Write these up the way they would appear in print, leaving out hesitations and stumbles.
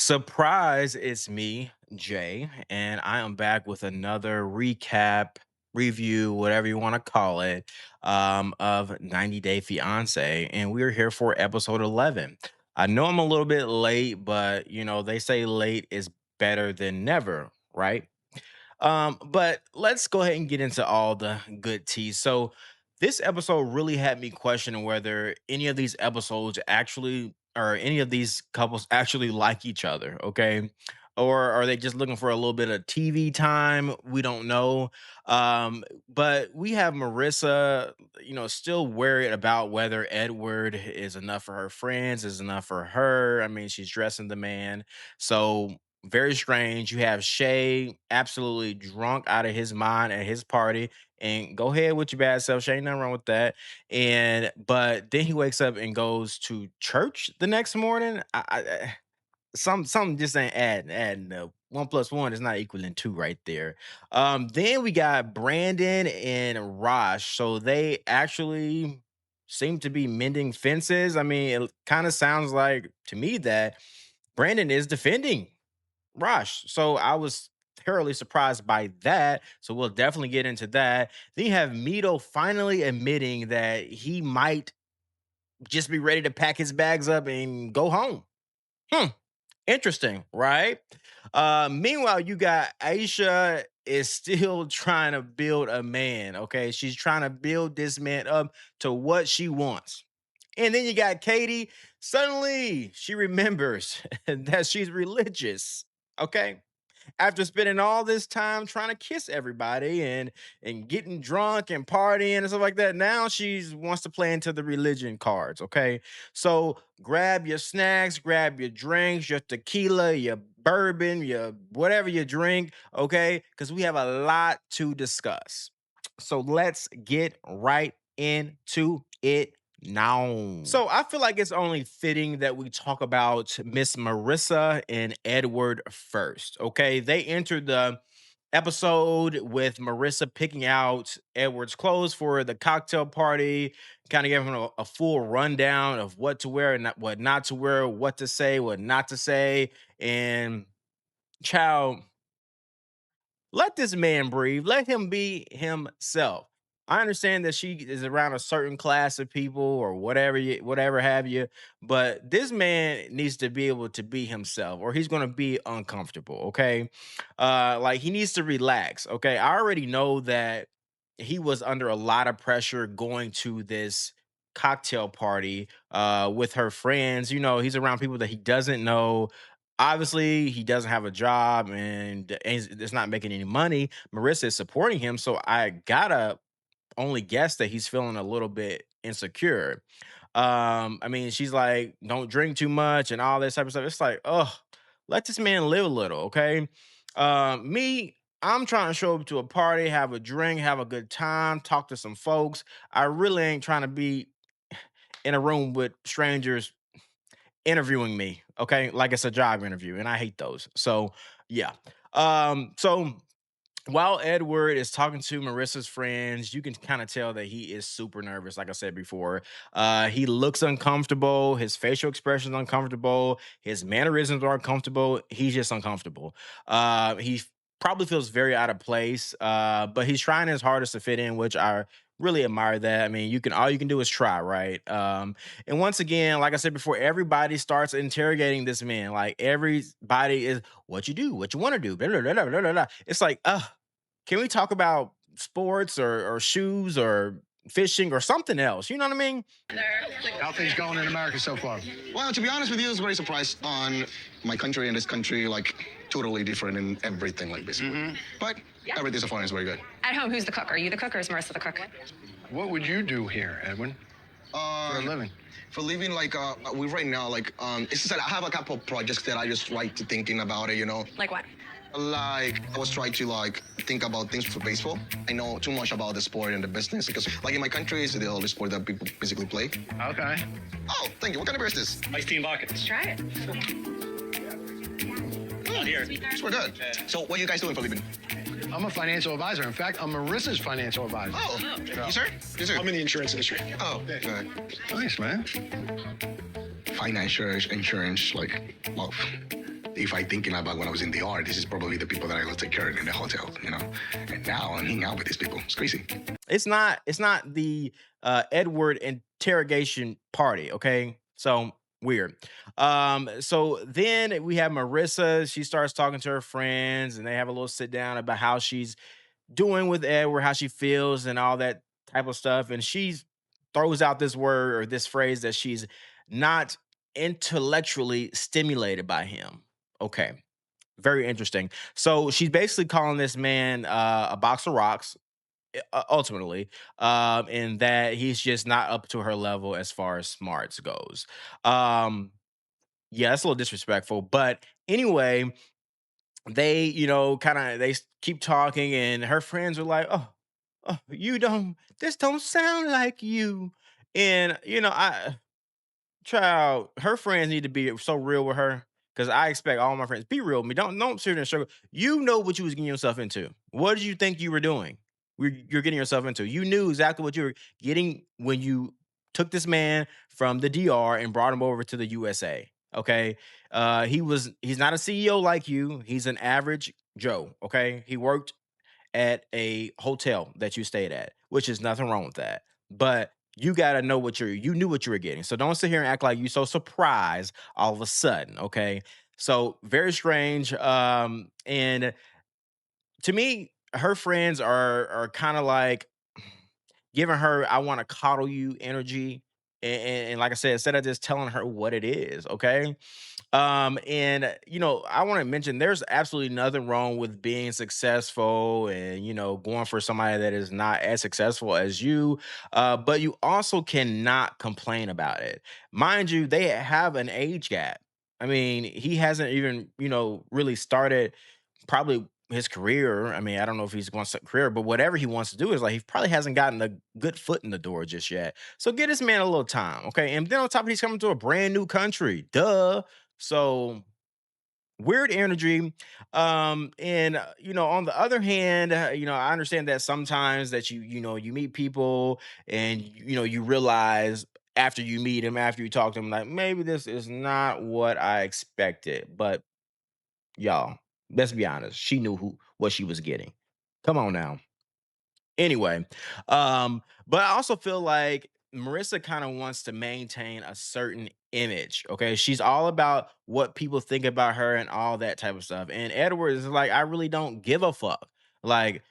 Surprise, it's me, Jay, and I am back with another recap, review, whatever you want to call it, of 90 Day Fiance. And we're here for episode 11. I know I'm a little bit late, but they say late is better than never, right? But let's go ahead and get into all the good tea. So this episode really had me questioning whether any of these episodes actually or any of these couples actually like each other, okay? Or are they just looking for a little bit of TV time? We don't know. But we have Marissa, still worried about whether Edward is enough for her friends, is enough for her. I mean, she's dressing the man. So very strange. You have Shay absolutely drunk out of his mind at his party. And go ahead with your bad self. Shay, ain't nothing wrong with that. And but then he wakes up and goes to church the next morning. Something just ain't adding up. One plus one is not equaling two right there. Then we got Brandon and Rosh. So they actually seem to be mending fences. I mean, it kind of sounds like to me that Brandon is defending Rosh. So I was thoroughly surprised by that. So we'll definitely get into that. Then you have Mido finally admitting that he might just be ready to pack his bags up and go home. Hmm. Interesting, right? Meanwhile, you got Aisha is still trying to build a man. Okay. She's trying to build this man up to what she wants. And then you got Katie. Suddenly she remembers that she's religious. Okay. After spending all this time trying to kiss everybody and getting drunk and partying and stuff like that, now she's wants to play into the religion cards. Okay. So grab your snacks, grab your drinks, your tequila, your bourbon, your whatever you drink. Okay. Because we have a lot to discuss. So let's get right into it now. So I feel like it's only fitting that we talk about Miss Marissa and Edward first. Okay. They entered the episode with Marissa picking out Edward's clothes for the cocktail party, kind of giving him a full rundown of what to wear and what not to wear, what to say, what not to say. And child, let this man breathe. Let him be himself. I understand that she is around a certain class of people or whatever have you, but this man needs to be able to be himself or he's going to be uncomfortable, okay? Like he needs to relax, okay? I already know that he was under a lot of pressure going to this cocktail party with her friends. He's around people that he doesn't know. Obviously, he doesn't have a job and it's not making any money. Marissa is supporting him, so I gotta only guess that he's feeling a little bit insecure. I mean, she's like, "Don't drink too much" and all this type of stuff. It's like, oh, let this man live a little, okay? Me, I'm trying to show up to a party, have a drink, have a good time, talk to some folks. I really ain't trying to be in a room with strangers interviewing me, okay? Like it's a job interview, and I hate those. So yeah. So while Edward is talking to Marissa's friends, you can kind of tell that he is super nervous. Like I said before, he looks uncomfortable. His facial expression is uncomfortable. His mannerisms are uncomfortable. He's just uncomfortable. He probably feels very out of place, but he's trying his hardest to fit in, which I really admire that. I mean, all you can do is try, right? And once again, like I said before, everybody starts interrogating this man. Like everybody is, what you do, what you want to do, blah, blah, blah, blah, blah, blah. It's like, can we talk about sports or shoes or fishing or something else? You know what I mean? How things going in America so far? Well, to be honest with you, I was very surprised on my country and this country, like totally different in everything, like basically. But everything so far is very good. At home, who's the cook? Are you the cook or is Marissa the cook? What would you do here, Edwin, for a living? For living, like, we right now, like, it's just that I have a couple of projects that I just like to thinking about it, Like what? Like, I was trying to, like, think about things for baseball. I know too much about the sport and the business because, like, in my country, it's the only sport that people basically play. Okay. Oh, thank you. What kind of beer is this? Iced tea and vodka. Let's try it. Not here. It's pretty good. So, what are you guys doing for a living? I'm a financial advisor. In fact, I'm Marissa's financial advisor. Oh, you sir? You sir? I'm in the insurance industry. Oh, good. Nice, man. Financial insurance, like, well, the if I thinking about when I was in the art, this is probably the people that I go take care of in the hotel, you know. And now I'm hanging out with these people. It's crazy. It's not the Edward interrogation party, okay? So weird. So then we have Marissa. She starts talking to her friends and they have a little sit down about how she's doing with Edward, how she feels and all that type of stuff. And she throws out this word or this phrase that she's not intellectually stimulated by him. Okay. Very interesting. So she's basically calling this man a box of rocks, ultimately, in that he's just not up to her level as far as smarts goes. Um, yeah, that's a little disrespectful. But anyway, they, kind of keep talking, and her friends are like, "Oh, you don't. This don't sound like you." And child, her friends need to be so real with her because I expect all my friends be real with me. Don't sit there and struggle. You know what you was getting yourself into. What did you think you were doing? You're getting yourself into. You knew exactly what you were getting when you took this man from the DR and brought him over to the USA. Okay, he's not a CEO like you. He's an average Joe. Okay, he worked at a hotel that you stayed at, which is nothing wrong with that. But you got to know you knew what you were getting. So don't sit here and act like you so surprised all of a sudden, okay? So very strange. And to me, her friends are kind of like giving her "I want to coddle you" energy. And like I said, instead of just telling her what it is, okay? And I want to mention there's absolutely nothing wrong with being successful and going for somebody that is not as successful as you. But you also cannot complain about it. Mind you, they have an age gap. I mean, he hasn't even, really started probably his career. I mean, I don't know if he's going to career, but whatever he wants to do is like he probably hasn't gotten a good foot in the door just yet. So get this man a little time, okay? And then on top of it, he's coming to a brand new country. Duh. So weird energy. And on the other hand, I understand that sometimes that you meet people and you realize after you meet him, after you talk to him, like maybe this is not what I expected. But y'all, let's be honest, she knew what she was getting. Come on now. Anyway, but I also feel like Marissa kind of wants to maintain a certain image. Okay. She's all about what people think about her and all that type of stuff. And Edward is like, I really don't give a fuck. Like,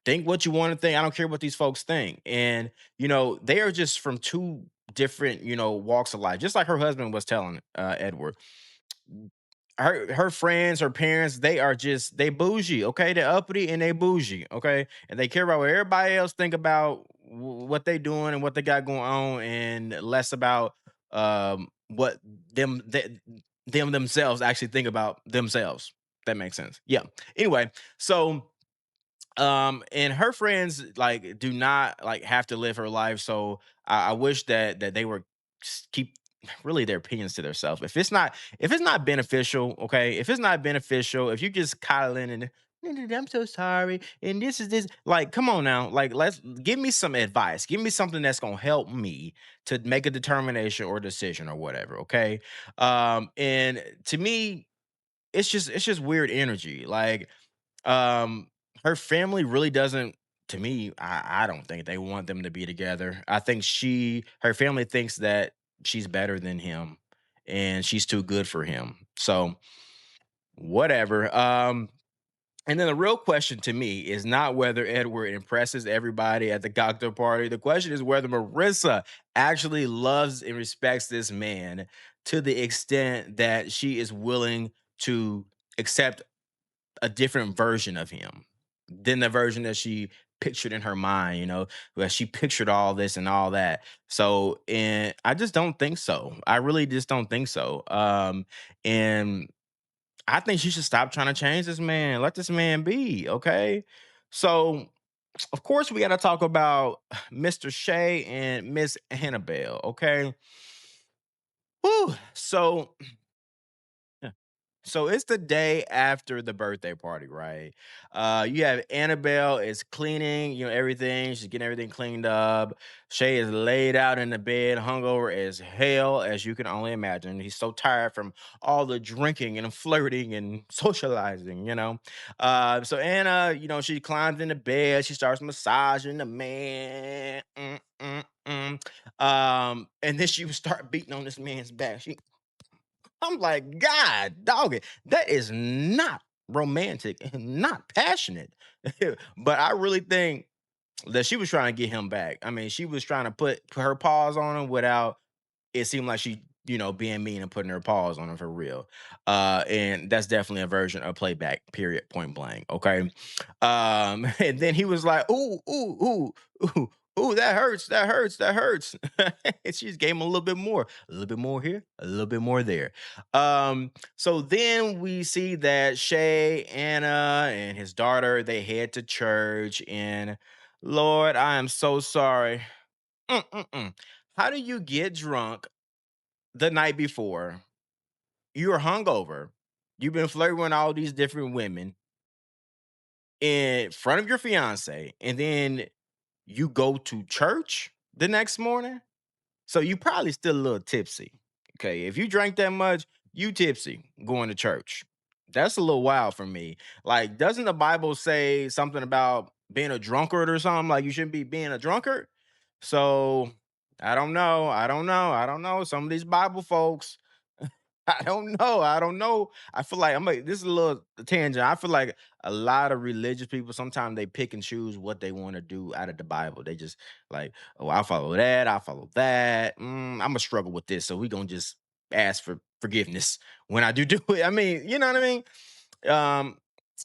think what you want to think. I don't care what these folks think. And, they are just from two different, walks of life. Just like her husband was telling Edward, her friends, her parents, they bougie, okay? They're uppity and they bougie, okay? And they care about what everybody else think about what they doing and what they got going on, and less about what them themselves actually think about themselves. That makes sense. Yeah. Anyway, so and her friends like do not like have to live her life, so I wish that they were keep really their opinions to themselves. If it's not beneficial, okay, if it's not beneficial, if you just coddling and I'm so sorry and this is this, like, come on now, like, let's give me some advice, give me something that's gonna help me to make a determination or decision or whatever, okay? And to me, it's just weird energy, like, um, her family really doesn't, to me, I don't think they want them to be together. I think her family thinks that she's better than him and she's too good for him. So whatever. And then the real question to me is not whether Edward impresses everybody at the cocktail party. The question is whether Marissa actually loves and respects this man to the extent that she is willing to accept a different version of him than the version that she pictured in her mind, where she pictured all this and all that. So, and I just don't think so. I really just don't think so. And I think she should stop trying to change this man. Let this man be, okay? So, of course, we got to talk about Mr. Shea and Miss Annabelle, okay? Whew. So, So it's the day after the birthday party, right? You have Annabelle is cleaning, everything. She's getting everything cleaned up. Shay is laid out in the bed, hungover as hell, as you can only imagine. He's so tired from all the drinking and flirting and socializing. So Anna, she climbs into bed. She starts massaging the man. And then she would start beating on this man's back. I'm like, God, dog it. That is not romantic and not passionate. But I really think that she was trying to get him back. I mean, she was trying to put her paws on him without it seemed like she, being mean and putting her paws on him for real. And that's definitely a version of playback, period, point blank. Okay. And then he was like, ooh, ooh, ooh, ooh, ooh, that hurts, that hurts, that hurts. And she just gave him a little bit more here, a little bit more there. So then we see that Shay, Anna, and his daughter, they head to church. And Lord, I am so sorry. Mm-mm-mm. How do you get drunk the night before? You're hungover. You've been flirting with all these different women in front of your fiance, and then you go to church the next morning. So you probably still a little tipsy. Okay. If you drank that much, you tipsy going to church. That's a little wild for me. Like, doesn't the Bible say something about being a drunkard or something? Like you shouldn't be being a drunkard. So I don't know. I don't know. I don't know. Some of these Bible folks, I don't know. I don't know. I feel like this is a little tangent. I feel like a lot of religious people sometimes they pick and choose what they want to do out of the Bible. They just like, oh, I'll follow that. I'll follow that. I'm gonna struggle with this, so we gonna just ask for forgiveness when I do it. I mean, you know what I mean? Um,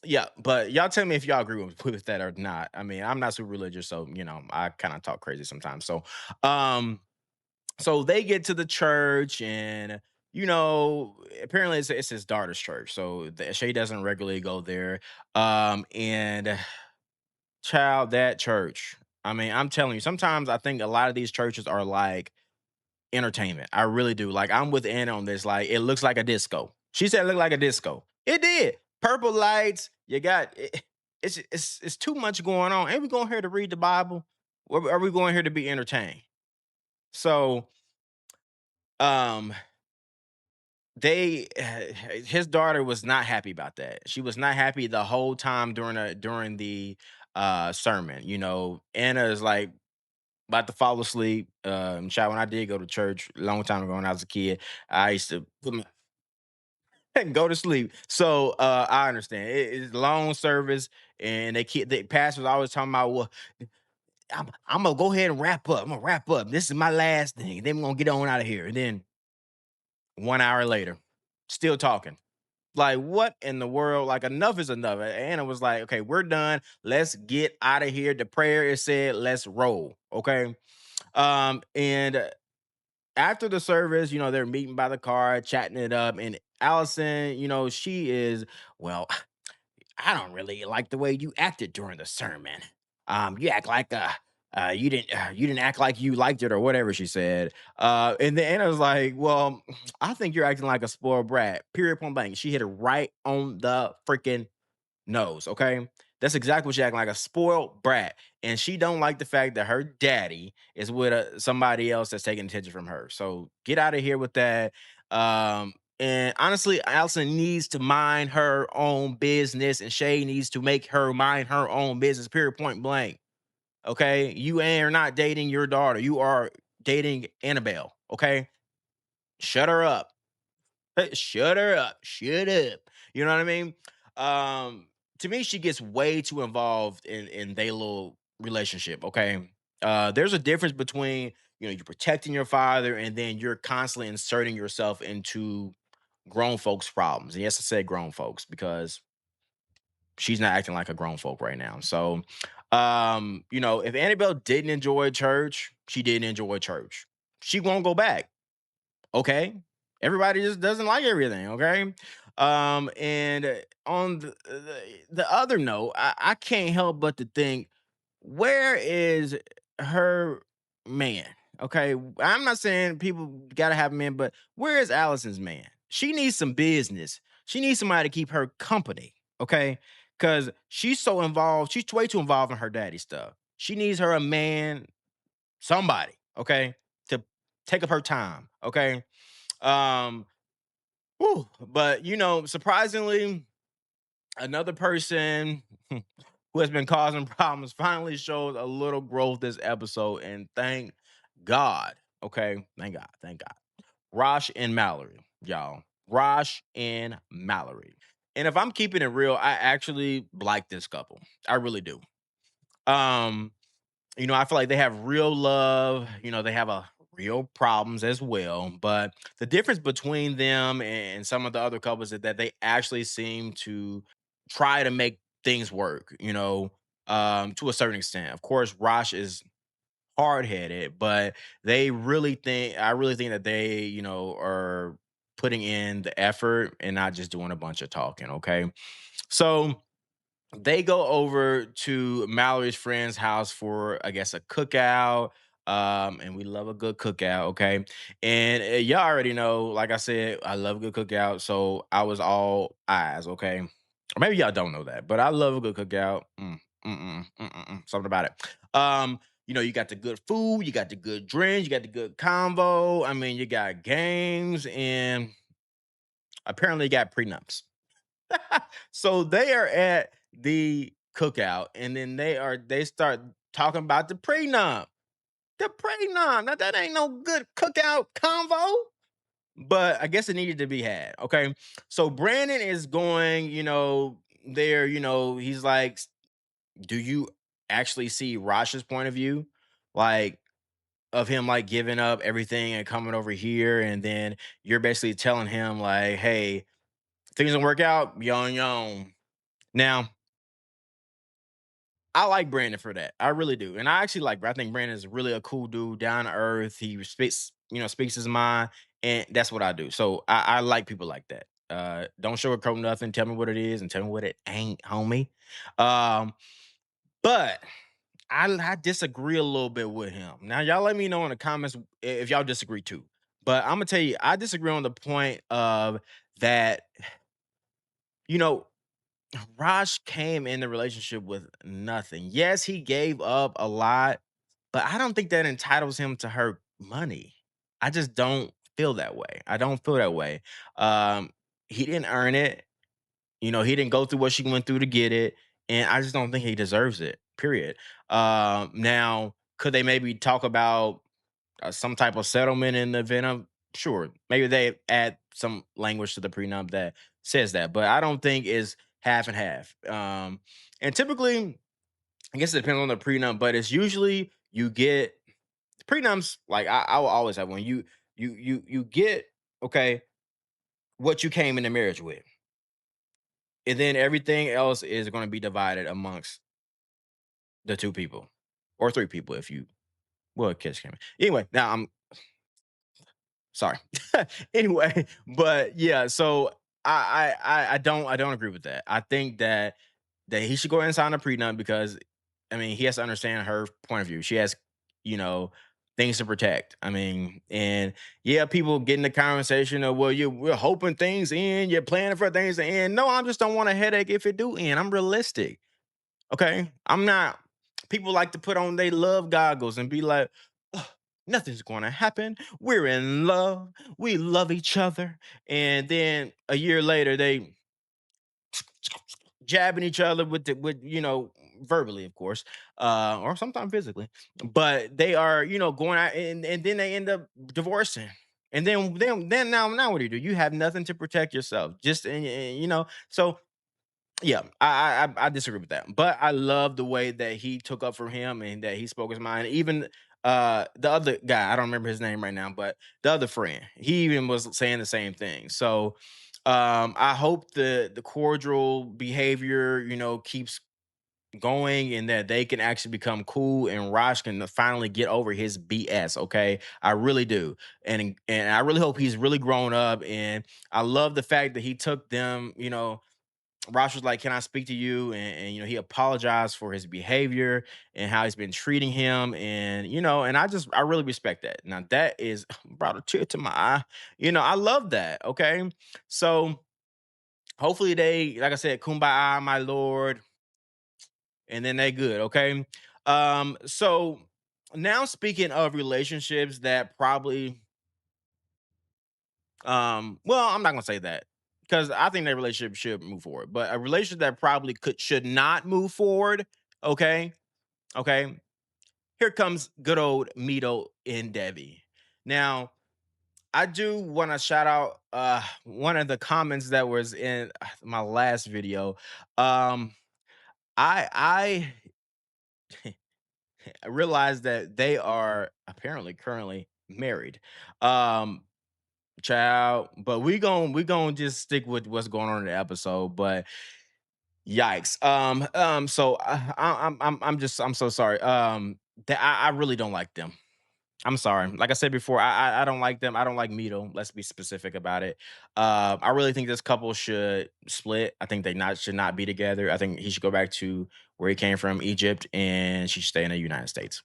yeah. But y'all tell me if y'all agree with that or not. I mean, I'm not super religious, so I kind of talk crazy sometimes. Um, so they get to the church and apparently it's his daughter's church, so Shay doesn't regularly go there. And child, that church, I mean, I'm telling you, sometimes I think a lot of these churches are like entertainment. I really do. Like, I'm with Anna on this. Like, it looks like a disco. She said it looked like a disco. It did. Purple lights. You got it's too much going on. Ain't we going here to read the Bible? Or are we going here to be entertained? So um they his daughter was not happy about that. She was not happy the whole time during the sermon. Anna is like about to fall asleep. Child, when I did go to church a long time ago when I was a kid, I used to put my go to sleep. So I understand. It's long service, and the pastors always talking about, well, I'm gonna go ahead and wrap up. I'm gonna wrap up. This is my last thing. Then we're gonna get on out of here. And then 1 hour later, still talking. Like, what in the world? Like, enough is enough. Anna was like, okay, we're done. Let's get out of here. The prayer is said, let's roll. Okay. And after the service, they're meeting by the car, chatting it up. And Allison, she is, well, I don't really like the way you acted during the sermon. You act like you didn't act like you liked it or whatever she said. And then Anna was like, "Well, I think you're acting like a spoiled brat." Period. Point blank. She hit it right on the freaking nose. Okay, that's exactly what she acting like, a spoiled brat, and she don't like the fact that her daddy is with somebody else that's taking attention from her. So get out of here with that. And honestly, Allison needs to mind her own business, and Shay needs to make her mind her own business. Period. Point blank. Okay, you are not dating your daughter. You are dating Annabelle. Okay, shut her up. Shut her up. Shut up. You know what I mean? To me, she gets way too involved in their little relationship. Okay. There's a difference between you're protecting your father and then you're constantly inserting yourself into grown folks' problems. And yes, I said grown folks because she's not acting like a grown folk right now. So, if Annabelle didn't enjoy church, she didn't enjoy church. She won't go back. Okay. Everybody just doesn't like everything. Okay. And on the other note, I can't help but to think, where is her man? Okay. I'm not saying people gotta have men, but where is Allison's man? She needs some business. She needs somebody to keep her company, okay? Because she's so involved. She's way too involved in her daddy stuff. She needs her a man, somebody, okay, to take up her time, okay? Um, but surprisingly, another person who has been causing problems finally shows a little growth this episode, and thank God. Okay, thank God. Rosh and Mallory, y'all. Rosh and Mallory. And if I'm keeping it real, I actually like this couple. I really do. Um, I feel like they have real love. They have a real problems as well. But the difference between them and some of the other couples is that they actually seem to try to make things work, to a certain extent. Of course, Rosh is hard headed, but I really think that they, are putting in the effort and not just doing a bunch of talking. Okay. So they go over to Mallory's friend's house for, I guess, a cookout. And we love a good cookout, okay? And y'all already know, like I said, I love a good cookout. So I was all eyes, okay? Or maybe y'all don't know that, but I love a good cookout. Something about it. You got the good food, you got the good drinks, you got the good combo. I mean, you got games, and apparently you got prenups. So they are at the cookout, and then they start talking about the prenup. The prenup. Now that ain't no good cookout convo, but I guess it needed to be had. Okay. So Brandon is going, there, he's like, do you actually see Rasha's point of view? Like, of him like giving up everything and coming over here, and then you're basically telling him, like, hey, things don't work out, yon yon. Now, I like Brandon for that. I really do. And I actually I think Brandon is really a cool dude, down to earth. He speaks his mind, and that's what I do. So I like people like that. Don't sugarcoat nothing. Tell me what it is and tell me what it ain't, homie. Um, but I disagree a little bit with him. Now, y'all let me know in the comments if y'all disagree too. But I'm gonna tell you, I disagree on the point of that, you know, Raj came in the relationship with nothing. Yes, he gave up a lot, but I don't think that entitles him to her money. I just don't feel that way. I don't feel that way. Um, he didn't earn it. He didn't go through what she went through to get it, and I just don't think he deserves it. Period. Now, could they maybe talk about some type of settlement in the event of, sure, maybe they add some language to the prenup that says that, but I don't think is half and half. And typically, I guess it depends on the prenup, but it's usually you get prenups. Like I will always have one. You get, okay, what you came into marriage with, and then everything else is going to be divided amongst the two people or three people if you, well, kids came in. Anyway, now I'm sorry. Anyway, but yeah, so I don't agree with that. I think that he should go ahead and sign a prenup because I mean he has to understand her point of view. She has, you know, things to protect. I mean, and yeah, people get in the conversation of, well, we're hoping things end, you're planning for things to end. No, I just don't want a headache if it do end. I'm realistic. Okay. I'm not, people like to put on their love goggles and be like, "Ugh, nothing's going to happen. We're in love. We love each other." And then a year later, they jabbing each other with verbally, of course, or sometimes physically, but they are, going out, and then they end up divorcing. And then now what do? You have nothing to protect yourself. Just so yeah, I disagree with that, but I love the way that he took up for him and that he spoke his mind. Even the other guy, I don't remember his name right now, but the other friend, he even was saying the same thing. So I hope the cordial behavior, keeps going and that they can actually become cool and Raj can finally get over his BS. Okay, I really do, and I really hope he's really grown up. And I love the fact that he took them. Rosh was like, "Can I speak to you?" And he apologized for his behavior and how he's been treating him, and I really respect that. Now that is brought a tear to my eye. I love that. Okay, so Hopefully they, like I said, kumbaya, my lord, and then they good. Okay. So now speaking of relationships that probably, well, I'm not gonna say that because I think that relationship should move forward, but a relationship that probably should not move forward. Okay. Okay. Here comes good old Mido and Debbie. Now, I do want to shout out one of the comments that was in my last video. Um I realized that they are apparently currently married. Um Child, but we going to just stick with what's going on in the episode, but yikes. So I'm so sorry. That I really don't like them. I'm sorry. Like I said before, I don't like them. I don't like Mido. Let's be specific about it. I really think this couple should split. I think they not should not be together. I think he should go back to where he came from, Egypt, and she should stay in the United States.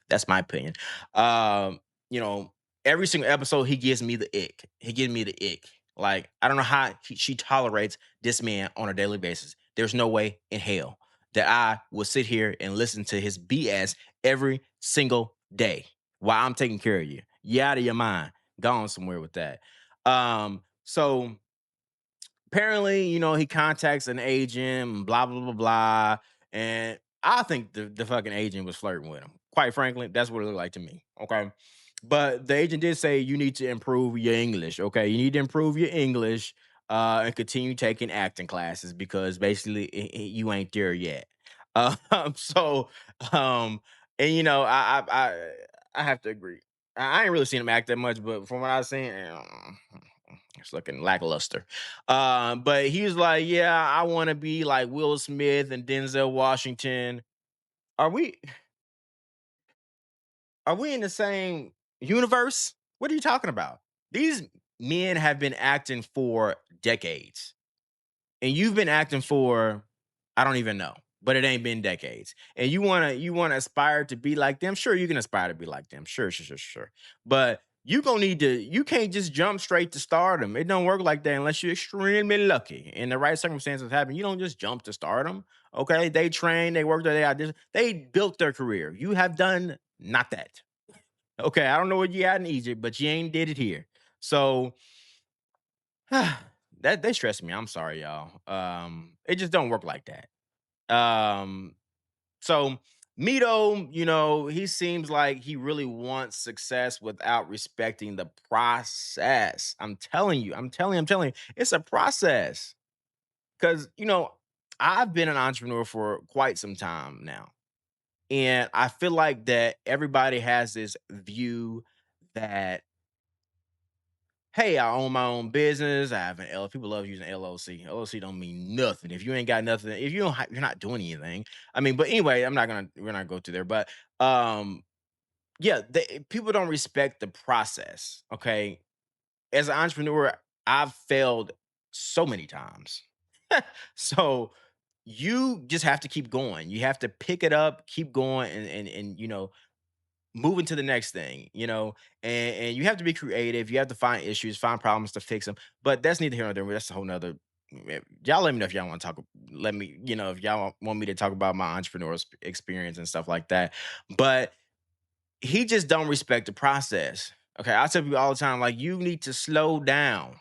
That's my opinion. Um, you know, every single episode he gives me the ick. He gives me the ick. Like I don't know how she tolerates this man on a daily basis. There's no way in hell that I will sit here and listen to his BS every single day while I'm taking care of you. You out of your mind. Gone somewhere with that. So apparently, he contacts an agent, blah blah blah blah, and I think the fucking agent was flirting with him. Quite frankly, that's what it looked like to me. Okay, but the agent did say you need to improve your English. Okay, you need to improve your English and continue taking acting classes because basically you ain't there yet. So um, and I have to agree. I ain't really seen him act that much, but from what I've seen, it's looking lackluster. But he was like, "Yeah, I want to be like Will Smith and Denzel Washington." Are we are we in the same universe? What are you talking about? These men have been acting for decades. And you've been acting for I don't even know, but it ain't been decades. And you wanna aspire to be like them. Sure, you can aspire to be like them. Sure, sure, sure, sure. But you can't just jump straight to stardom. It don't work like that unless you're extremely lucky and the right circumstances happen. You don't just jump to stardom. Okay. They train, they work they audition, they built their career. You have done not that. Okay. I don't know what you had in Egypt, but you ain't did it here. So that they stress me. I'm sorry, y'all. It just don't work like that. Um, so Mito, he seems like he really wants success without respecting the process. I'm telling you, it's a process. Cause I've been an entrepreneur for quite some time now. And I feel like that everybody has this view that hey, I own my own business. I have an L. People love using LLC. LLC don't mean nothing if you ain't got nothing. If you don't, you're not doing anything. I mean, but anyway, we're not go through there. But yeah, people don't respect the process. Okay, as an entrepreneur, I've failed so many times. So you just have to keep going. You have to pick it up, keep going, and moving to the next thing, and you have to be creative. You have to find issues, find problems to fix them. But that's neither here nor there. That's a whole nother. Y'all let me know if y'all want to talk. Let me, if y'all want me to talk about my entrepreneurial experience and stuff like that. But he just don't respect the process. Okay, I tell people all the time, like you need to slow down,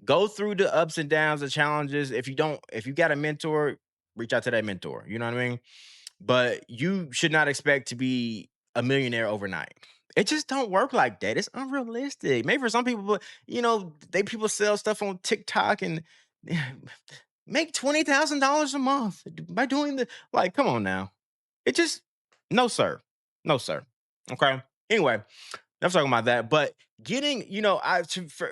go through the ups and downs, the challenges. If you got a mentor, reach out to that mentor. You know what I mean? But you should not expect to be a millionaire overnight. It just don't work like that. It's unrealistic. Maybe for some people, but they people sell stuff on TikTok and make $20,000 a month by doing the like. Come on now, it just no sir, no sir. Okay. Anyway, I'm talking about that. But getting,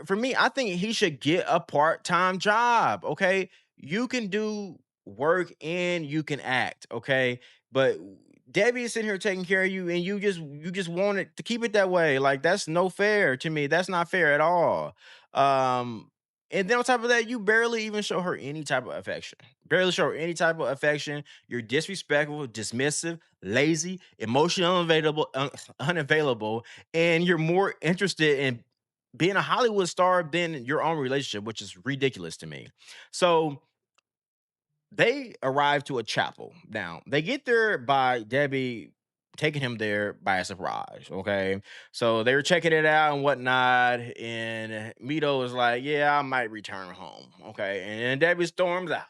for me, I think he should get a part-time job. Okay. You can do work and you can act. Okay. But Debbie is sitting here taking care of you and you just want it to keep it that way. Like that's no fair to me. That's not fair at all. Um, and then on top of that, you barely even show her any type of affection. Barely show her any type of affection. You're disrespectful, dismissive, lazy, emotionally unavailable, unavailable, and you're more interested in being a Hollywood star than your own relationship, which is ridiculous to me. So they arrive to a chapel. Now they get there by Debbie taking him there by a surprise. Okay, so they were checking it out and whatnot, and Mido was like, "Yeah, I might return home." Okay, and then Debbie storms out.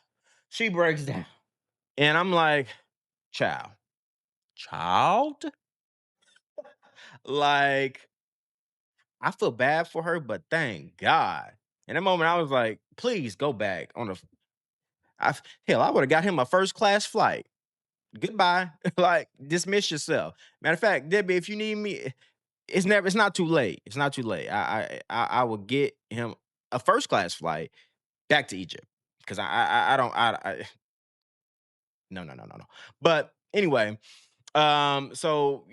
She breaks down, and I'm like, "Child, child." Like, I feel bad for her, but thank God. In that moment, I was like, "Please go back on the." Hell, I would have got him a first class flight. Goodbye. Like, dismiss yourself. Matter of fact, Debbie, if you need me, it's not too late. It's not too late. I will get him a first class flight back to Egypt because I don't no, no, no, no, no. But anyway, so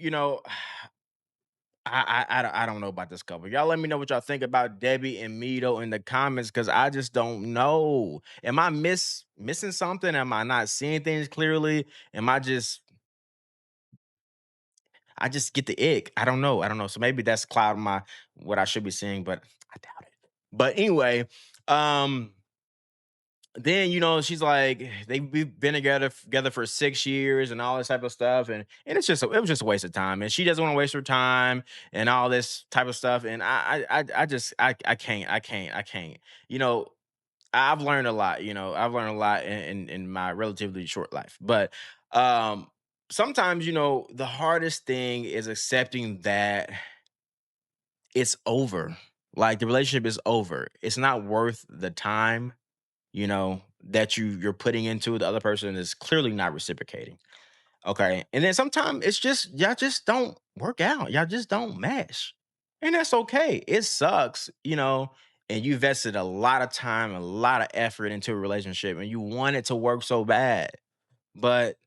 I don't know about this couple. Y'all let me know what y'all think about Debbie and Mido in the comments because I just don't know. Am I missing something? Am I not seeing things clearly? Am I just get the ick. I don't know. I don't know. So maybe that's clouding my what I should be seeing, but I doubt it. But anyway, um, then she's like we've been together for 6 years and all this type of stuff, and it was just a waste of time, and she doesn't want to waste her time and all this type of stuff, and I just I can't. You know, I've learned a lot. I've learned a lot in my relatively short life, but sometimes the hardest thing is accepting that it's over. Like the relationship is over. It's not worth the time that you're putting into it. The other person is clearly not reciprocating. Okay. And then sometimes it's just y'all just don't work out. Y'all just don't mesh. And that's okay. It sucks, and you invested a lot of time, a lot of effort into a relationship, and you want it to work so bad. But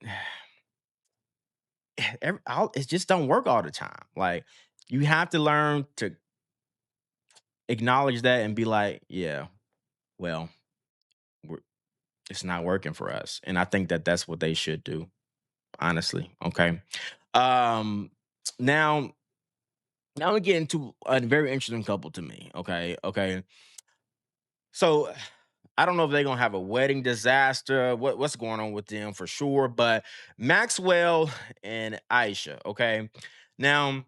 it just don't work all the time. Like you have to learn to acknowledge that and be like, yeah, well, we're, it's not working for us. And I think that that's what they should do, honestly. Okay. Um, now, now we get into a very interesting couple to me. Okay. Okay. So I don't know if they're gonna have a wedding disaster, what's going on with them for sure, but Maxwell and Aisha. Okay. Now,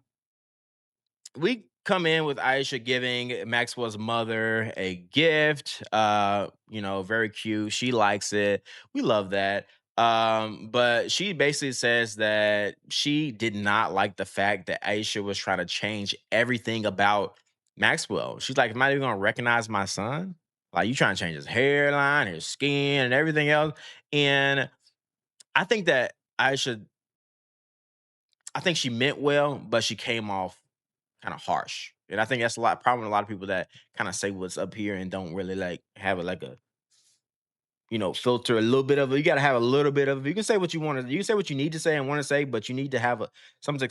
we come in with Aisha giving Maxwell's mother a gift. Very cute. She likes it. We love that. But she basically says that she did not like the fact that Aisha was trying to change everything about Maxwell. She's like, "Am I even gonna recognize my son? Like, you trying to change his hairline, his skin, and everything else." And I think that I think she meant well, but she came off kind of harsh. And I think that's a lot problem with a lot of people that kind of say what's up here and don't really like have it like a filter a little bit of it. You got to have a little bit of it. You can say what you want to. You can say what you need to say and want to say, but you need to have something.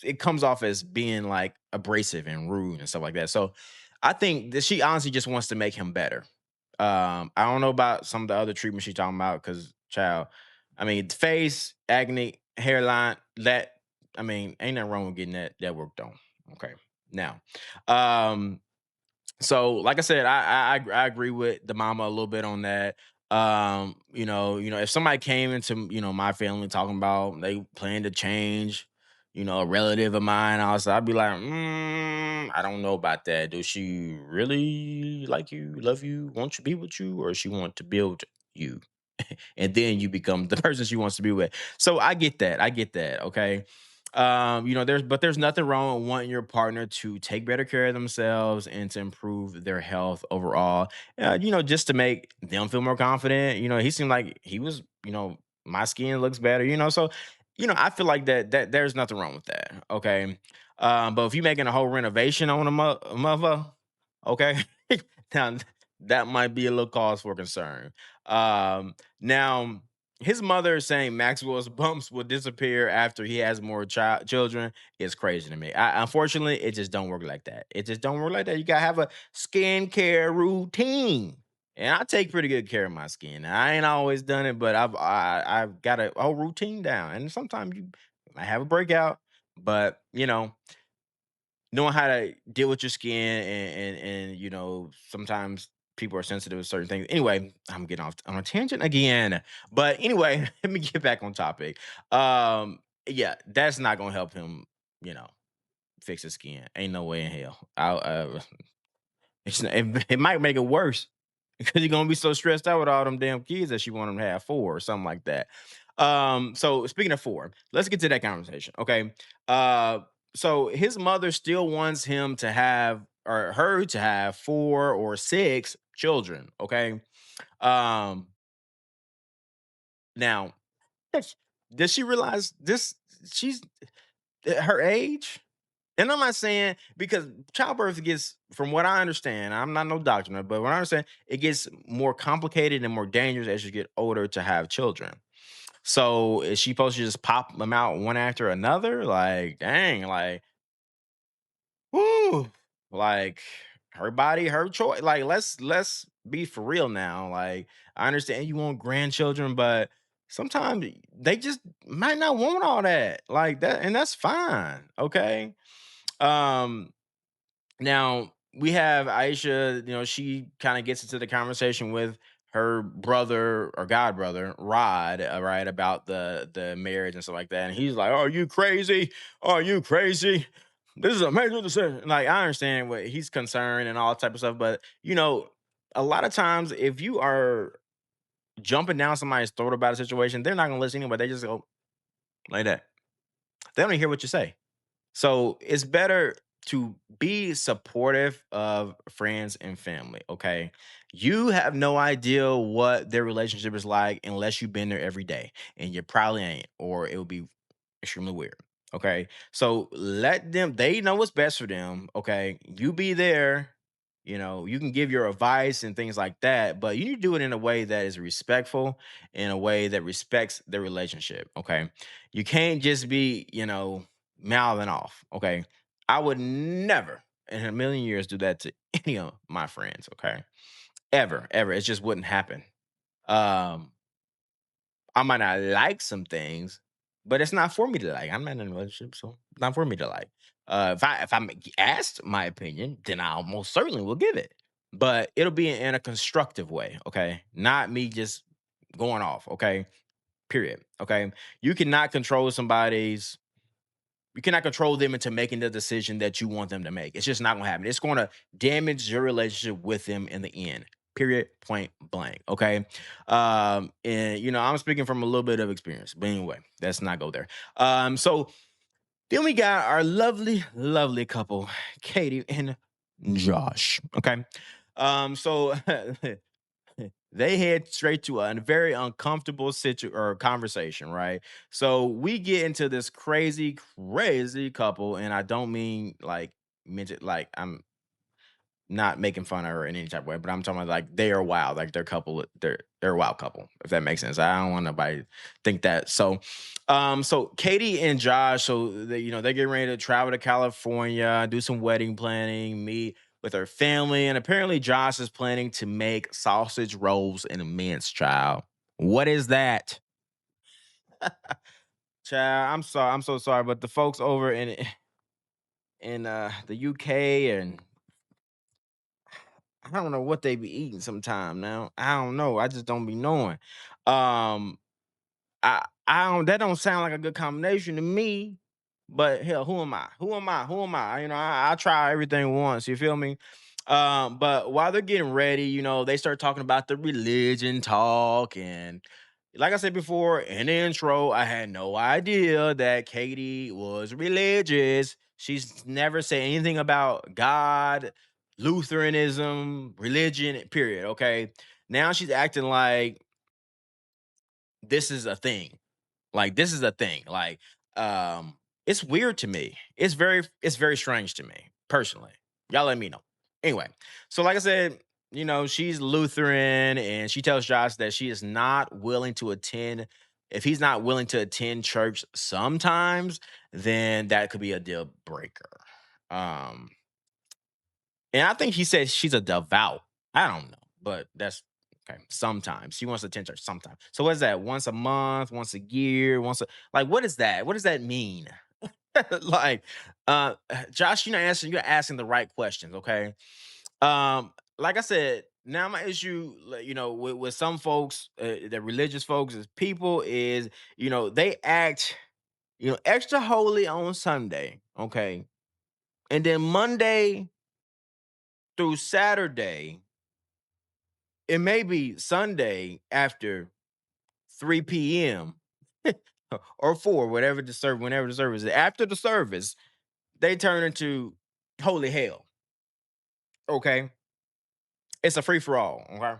It comes off as being like abrasive and rude and stuff like that. So I think that she honestly just wants to make him better. I don't know about some of the other treatment she's talking about because, child, I mean, face, acne, hairline, that, I mean, ain't nothing wrong with getting that work done. Okay. Now, um, so like I said, I agree with the mama a little bit on that. If somebody came into my family talking about they plan to change, a relative of mine, I'd be like, I don't know about that. Does she really like you, love you, want to be with you, or she want to build you? And then you become the person she wants to be with. So I get that. I get that. Okay. There's nothing wrong with wanting your partner to take better care of themselves and to improve their health overall. Just to make them feel more confident. He seemed like he was, my skin looks better, so I feel like that there's nothing wrong with that. Okay. But if you're making a whole renovation on a mother, okay, now that might be a little cause for concern. Now, his mother saying Maxwell's bumps will disappear after he has more children is crazy to me. Unfortunately, it just don't work like that. It just don't work like that. You gotta have a skincare routine, and I take pretty good care of my skin. I ain't always done it, but I've got a whole routine down. And sometimes you might have a breakout, but knowing how to deal with your skin and sometimes people are sensitive to certain things. Anyway, I'm getting off on a tangent again. But anyway, let me get back on topic. Yeah, that's not gonna help him, you know, fix his skin. Ain't no way in hell. It might make it worse because you're gonna be so stressed out with all them damn kids that you want him to have four or something like that. So speaking of four, let's get to that conversation. Okay. Uh, so his mother still wants him to have or her to have four or six children. Okay. Um, now does she realize this? She's her age. And I'm not saying because childbirth gets, from what I understand, I'm not no doctor, but what I understand, it gets more complicated and more dangerous as you get older to have children. So is she supposed to just pop them out one after another? Like, dang, like, whoo, like her body, her choice. Like, let's be for real now. Like, I understand you want grandchildren, but sometimes they just might not want all that. Like that, and that's fine. Okay. Um, Now we have Aisha, she kind of gets into the conversation with her brother or god brother, Rod, right, about the marriage and stuff like that. And he's like, "Are you crazy? Are you crazy? This is a major decision." Like, I understand what he's concerned and all type of stuff, but a lot of times if you are jumping down somebody's throat about a situation, they're not gonna listen anyway. They just go like that. They don't even hear what you say. So it's better to be supportive of friends and family. Okay. You have no idea what their relationship is like unless you've been there every day. And you probably ain't, or it would be extremely weird. Okay. So let them, they know what's best for them. Okay. You be there. You can give your advice and things like that, but you need to do it in a way that is respectful, in a way that respects the relationship. Okay. You can't just be, mouthing off. Okay. I would never in a million years do that to any of my friends. Okay. Ever, ever. It just wouldn't happen. Um, I might not like some things, but it's not for me to like. I'm not in a relationship, so it's not for me to like. If I'm asked my opinion, then I most certainly will give it. But it'll be in a constructive way, okay? Not me just going off, okay? Period. Okay. You cannot control somebody's you cannot control them into making the decision that you want them to make. It's just not going to happen. It's going to damage your relationship with them in the end. Period. Point blank. Okay. And I'm speaking from a little bit of experience, but anyway, let's not go there. So then we got our lovely, lovely couple, Katie and Josh. Okay. So they head straight to a very uncomfortable or conversation, right? So we get into this crazy, crazy couple, and I don't mean like midget, like I'm not making fun of her in any type of way, but I'm talking about like they are wild, like they're couple, they're a wild couple, if that makes sense. I don't want nobody to think that. So Katie and Josh, so they're getting ready to travel to California, do some wedding planning, meet with her family, and apparently Josh is planning to make sausage rolls and mince, child. What is that? Child, I'm sorry, I'm so sorry, but the folks over in the UK and I don't know what they be eating sometime now. I don't know. I just don't be knowing. Um, I don't that don't sound like a good combination to me. But hell, who am I? Who am I? Who am I? I try everything once, you feel me? But while they're getting ready, they start talking about the religion talk. And like I said before in the intro, I had no idea that Katie was religious. She's never said anything about God, Lutheranism, religion, period. Okay. Now she's acting like this is a thing. Like, this is a thing. Like, it's weird to me. It's very strange to me, personally. Y'all let me know. Anyway, so like I said, she's Lutheran and she tells Josh that she is not willing to attend. If he's not willing to attend church sometimes, then that could be a deal breaker. Um, and I think he said she's a devout. I don't know, but that's okay. Sometimes she wants to attend church. Sometimes. So what is that? Once a month, once a year, like what is that? What does that mean? like, uh, Josh, you're asking the right questions, okay? Like I said, now my issue, like, with some folks, the religious folks, is people is, they act, extra holy on Sunday, okay, and then Monday through Saturday, it may be Sunday after 3 p.m. or 4, whenever the service is. After the service, they turn into holy hell. Okay. It's a free for all. Okay.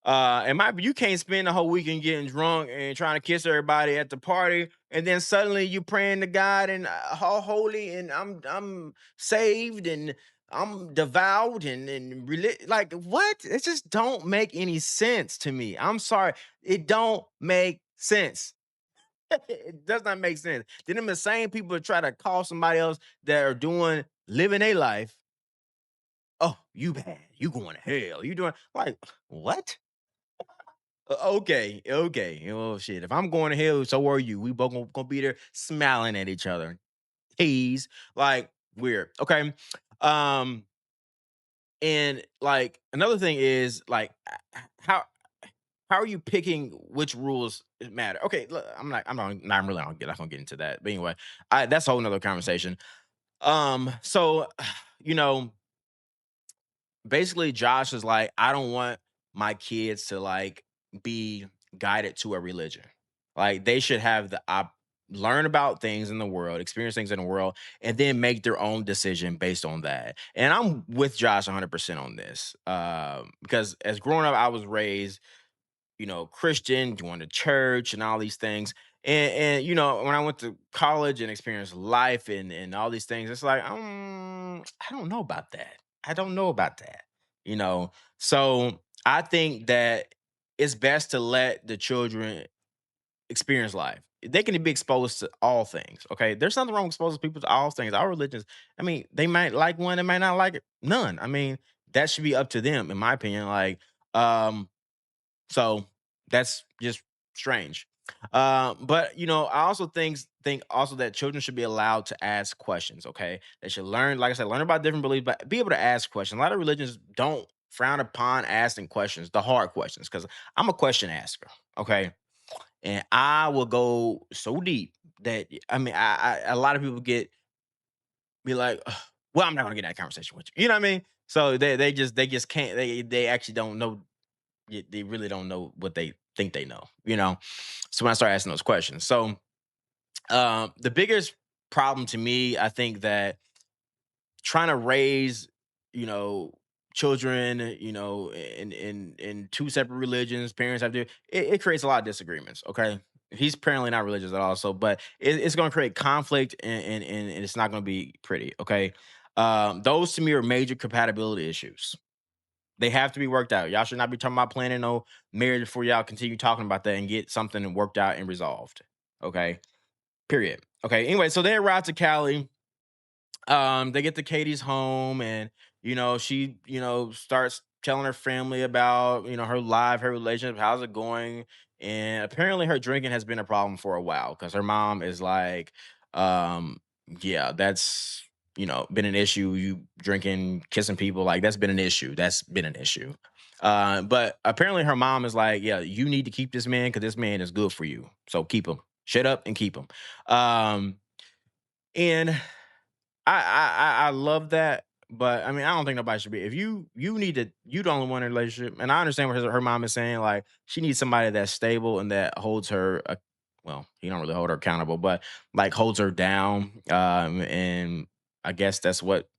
And you can't spend the whole weekend getting drunk and trying to kiss everybody at the party, and then suddenly you praying to God and all holy, and I'm saved and I'm devout and like what? It just don't make any sense to me. I'm sorry, it don't make sense. It does not make sense. Then them the same people that try to call somebody else that are living a life. Oh, you bad. You going to hell. You doing like what? Okay, okay. Oh shit. If I'm going to hell, so are you. We both gonna be there smiling at each other. Tease. Like weird. Okay. Um, and like another thing is like how are you picking which rules matter? Okay, look, I'm really not gonna get into that. But anyway, that's a whole nother conversation. So you know, basically Josh is like, I don't want my kids to like be guided to a religion. Like they should have learn about things in the world, experience things in the world, and then make their own decision based on that. And I'm with Josh 100% on this. Because as growing up, I was raised, Christian, going to church and all these things. And when I went to college and experienced life and all these things, it's like, I don't know about that. I don't know about that. You know. So I think that it's best to let the children experience life. They can be exposed to all things. Okay. There's nothing wrong with exposing people to all things. Our religions, I mean, they might like one, they might not like it. None. I mean, that should be up to them, in my opinion. Like, so that's just strange. But I also think also that children should be allowed to ask questions. Okay, they should learn, like I said, learn about different beliefs, but be able to ask questions. A lot of religions don't frown upon asking questions, the hard questions, because I'm a question asker. Okay, and I will go so deep that I mean, a lot of people be like, "Ugh, well, I'm not gonna get in that conversation with you. You know what I mean? So they just can't. They actually don't know, they really don't know what they think they know. So when I start asking those questions, so the biggest problem to me, I think that trying to raise, you know, children, in two separate religions, parents have to, it creates a lot of disagreements. Okay. He's apparently not religious at all. So, but it's going to create conflict and it's not going to be pretty. Okay. Those to me are major compatibility issues. They have to be worked out. Y'all should not be talking about planning no marriage before y'all continue talking about that and get something worked out and resolved. Okay. Period. Okay. Anyway, so they arrive to Cali. They get to Katie's home, and she starts telling her family about her life, her relationship, how's it going. And apparently her drinking has been a problem for a while because her mom is like, um yeah, that's been an issue. You drinking, kissing people, like that's been an issue. But apparently her mom is like, yeah, you need to keep this man because this man is good for you, so keep him, shut up and keep him. And I love that, but I mean, I don't think nobody should be. If you the only one in a relationship, and I understand what her mom is saying. Like, she needs somebody that's stable and that holds her. Well, he don't really hold her accountable, but like holds her down. And I guess that's what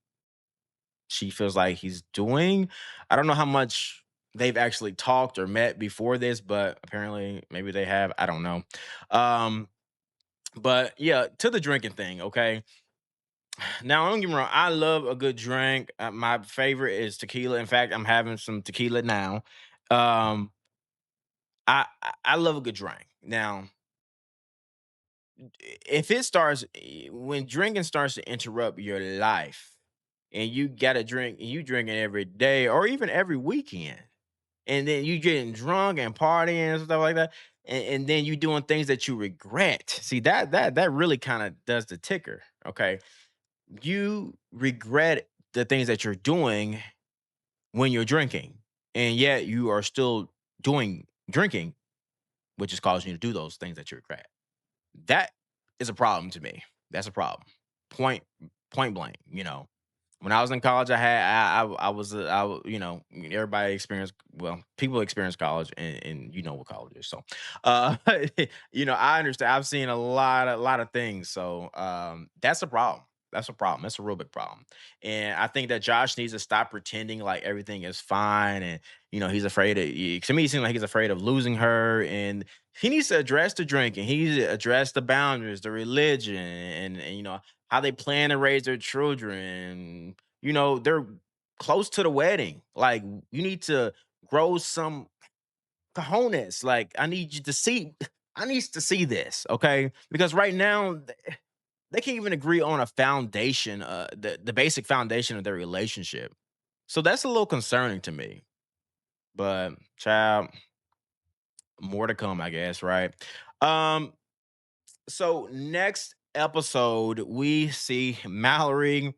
she feels like he's doing. I don't know how much they've actually talked or met before this, but apparently maybe they have. I don't know. Um, but yeah, to the drinking thing. Okay, now, don't get me wrong. I love a good drink. My favorite is tequila. In fact, I'm having some tequila now. Um, I love a good drink. Now, if it starts when drinking starts to interrupt your life, and you got to drink, and you drinking every day or even every weekend, and then you getting drunk and partying and stuff like that. and then you doing things that you regret. See, that really kind of does the ticker. Okay. You regret the things that you're doing when you're drinking, and yet you are still doing drinking, which is causing you to do those things that you regret. That is a problem to me. That's a problem. Point blank. When I was in college, I was everybody experienced, well, people experience college, and you know what college is. So, uh, I understand. I've seen a lot of things. So, that's a problem. That's a problem. That's a real big problem. And I think that Josh needs to stop pretending like everything is fine, and he's afraid of. To me, it seems like he's afraid of losing her, and he needs to address the drinking. He needs to address the boundaries, the religion, and how they plan to raise their children. They're close to the wedding. Like, you need to grow some cojones. Like, I need you to see. I need to see this, okay? Because right now they can't even agree on a foundation, the basic foundation of their relationship. So that's a little concerning to me. But child, more to come, I guess, right? Um, so next episode, we see Mallory.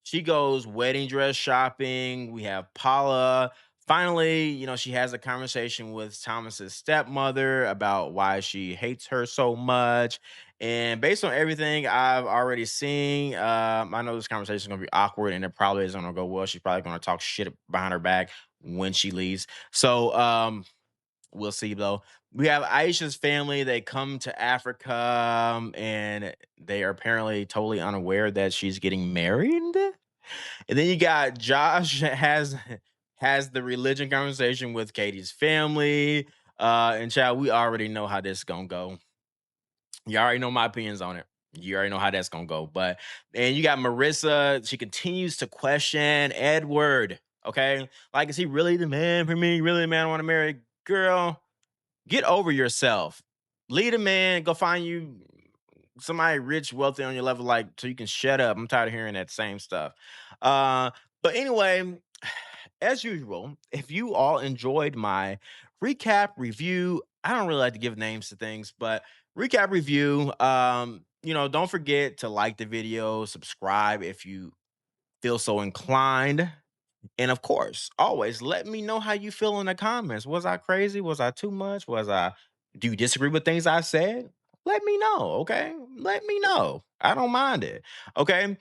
She goes wedding dress shopping. We have Paula. Finally, she has a conversation with Thomas's stepmother about why she hates her so much. And based on everything I've already seen, I know this conversation is going to be awkward, and it probably isn't going to go well. She's probably going to talk shit behind her back when she leaves. So, we'll see though. We have Aisha's family. They come to Africa, and they are apparently totally unaware that she's getting married. And then you got Josh has the religion conversation with Katie's family. And child, we already know how this gonna go. You already know my opinions on it. You already know how that's gonna go. And you got Marissa. She continues to question Edward. Okay, like, is he really the man for me? Really the man I want to marry? Girl, get over yourself. Lead a man. Go find you somebody rich, wealthy on your level, like, so you can shut up. I'm tired of hearing that same stuff. Uh, but anyway, as usual, if you all enjoyed my recap review, I don't really like to give names to things, but recap review, don't forget to like the video, subscribe if you feel so inclined. And of course, always let me know how you feel in the comments. Was I crazy? Was I too much? Do you disagree with things I said? Let me know. Okay. Let me know. I don't mind it. Okay.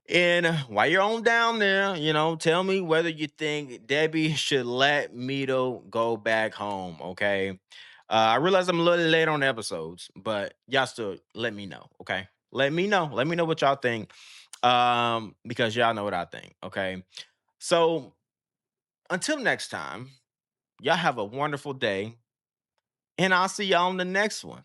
And while you're on down there, tell me whether you think Debbie should let Mido go back home. Okay. I realize I'm a little late on episodes, but y'all still let me know. Okay. Let me know. Let me know what y'all think. Because y'all know what I think. Okay. So until next time, y'all have a wonderful day, and I'll see y'all on the next one.